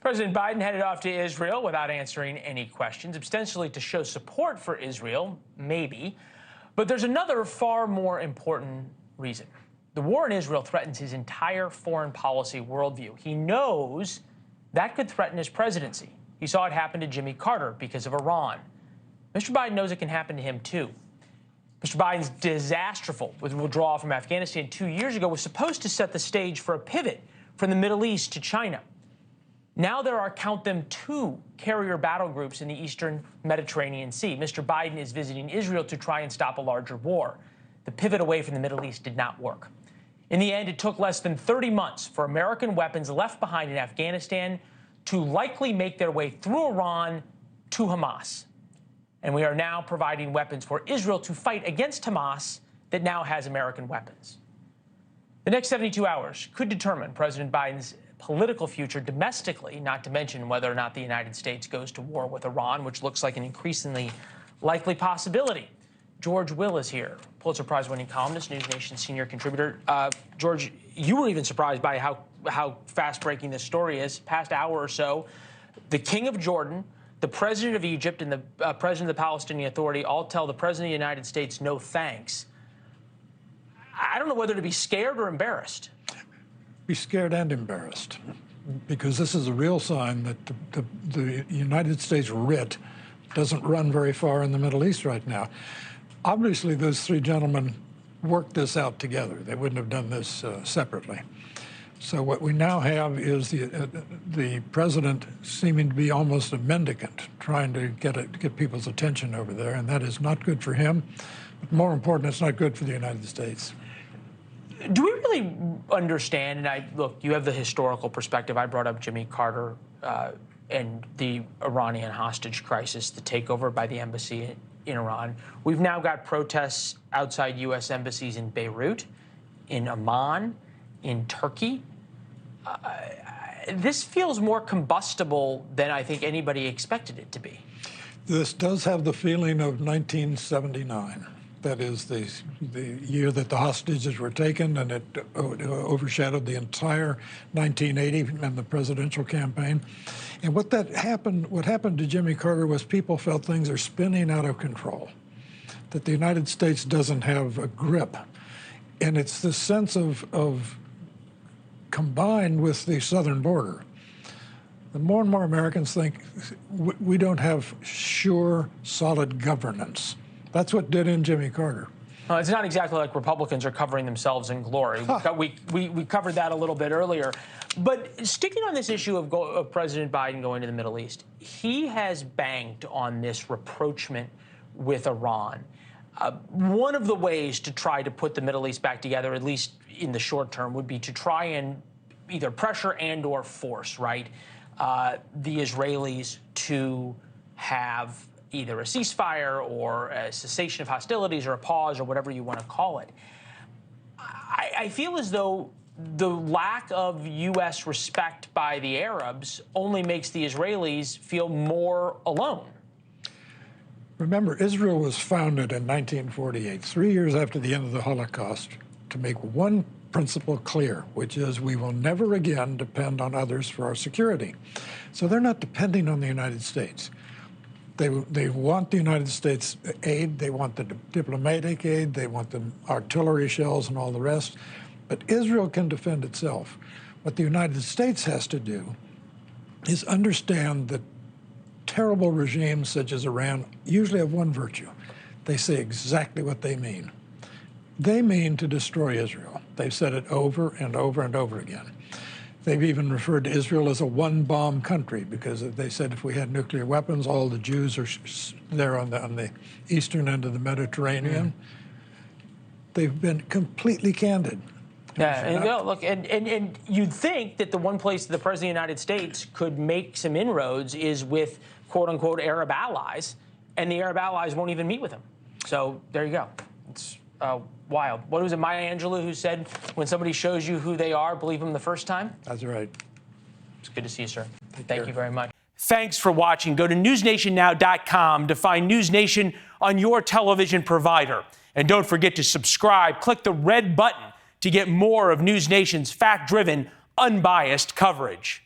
President Biden headed off to Israel without answering any questions, ostensibly to show support for Israel, maybe. But there's another far more important reason. The war in Israel threatens his entire foreign policy worldview. He knows that could threaten his presidency. He saw it happen to Jimmy Carter because of Iran. Mr. Biden knows it can happen to him, too. Mr. Biden's disastrous withdrawal from Afghanistan 2 years ago was supposed to set the stage for a pivot from the Middle East to China. Now there are, count them, 2 carrier battle groups in the eastern Mediterranean Sea. Mr. Biden is visiting Israel to try and stop a larger war. The pivot away from the Middle East did not work. In the end, it took less than 30 months for American weapons left behind in Afghanistan to likely make their way through Iran to Hamas. And we are now providing weapons for Israel to fight against Hamas that now has American weapons. The next 72 hours could determine President Biden's political future domestically, not to mention whether or not the United States goes to war with Iran, which looks like an increasingly likely possibility. George Will is here, Pulitzer Prize-winning columnist, NewsNation senior contributor. George, you were even surprised by how fast-breaking this story is. Past hour or so, the King of Jordan, the President of Egypt, and the President of the Palestinian Authority all tell the President of the United States no thanks. I don't know whether to be scared or embarrassed. Be scared and embarrassed, because this is a real sign that the United States writ doesn't run very far in the Middle East right now. Obviously, those 3 gentlemen worked this out together. They wouldn't have done this separately. So what we now have is the president seeming to be almost a mendicant, trying to get people's attention over there, and that is not good for him. But more important, it's not good for the United States. Do we really understand, and look, you have the historical perspective. I brought up Jimmy Carter and the Iranian hostage crisis, the takeover by the embassy in Iran. We've now got protests outside U.S. embassies in Beirut, in Amman, in Turkey. This feels more combustible than I think anybody expected it to be. This does have the feeling of 1979. That is the year that the hostages were taken, and it overshadowed the entire 1980 and the presidential campaign. And what happened to Jimmy Carter was people felt things are spinning out of control, that the United States doesn't have a grip. And it's this sense of combined with the southern border. The more and more Americans think we don't have sure, solid governance. That's what did in Jimmy Carter. It's not exactly like Republicans are covering themselves in glory. We covered that a little bit earlier. But sticking on this issue of President Biden going to the Middle East, he has banked on this rapprochement with Iran. One of the ways to try to put the Middle East back together, at least in the short term, would be to try and either pressure and or force, right, the Israelis to have either a ceasefire or a cessation of hostilities or a pause or whatever you want to call it. I feel as though the lack of U.S. respect by the Arabs only makes the Israelis feel more alone. Remember, Israel was founded in 1948, 3 years after the end of the Holocaust, to make one principle clear, which is we will never again depend on others for our security. So they're not depending on the United States. They want the United States aid, they want the diplomatic aid, they want the artillery shells and all the rest. But Israel can defend itself. What the United States has to do is understand that terrible regimes such as Iran usually have one virtue. They say exactly what they mean. They mean to destroy Israel. They've said it over and over and over again. They've even referred to Israel as a one-bomb country because they said if we had nuclear weapons, all the Jews are there on the eastern end of the Mediterranean. They've been completely candid. Yeah, and look, and you'd think that the one place the President of the United States could make some inroads is with quote-unquote Arab allies, and the Arab allies won't even meet with him. So there you go. It's wild. What was it, Maya Angelou, who said, when somebody shows you who they are, believe them the first time? That's right. It's good to see you, sir. Thank you very much. Thanks for watching. Go to newsnationnow.com to find NewsNation on your television provider. And don't forget to subscribe. Click the red button to get more of NewsNation's fact-driven, unbiased coverage.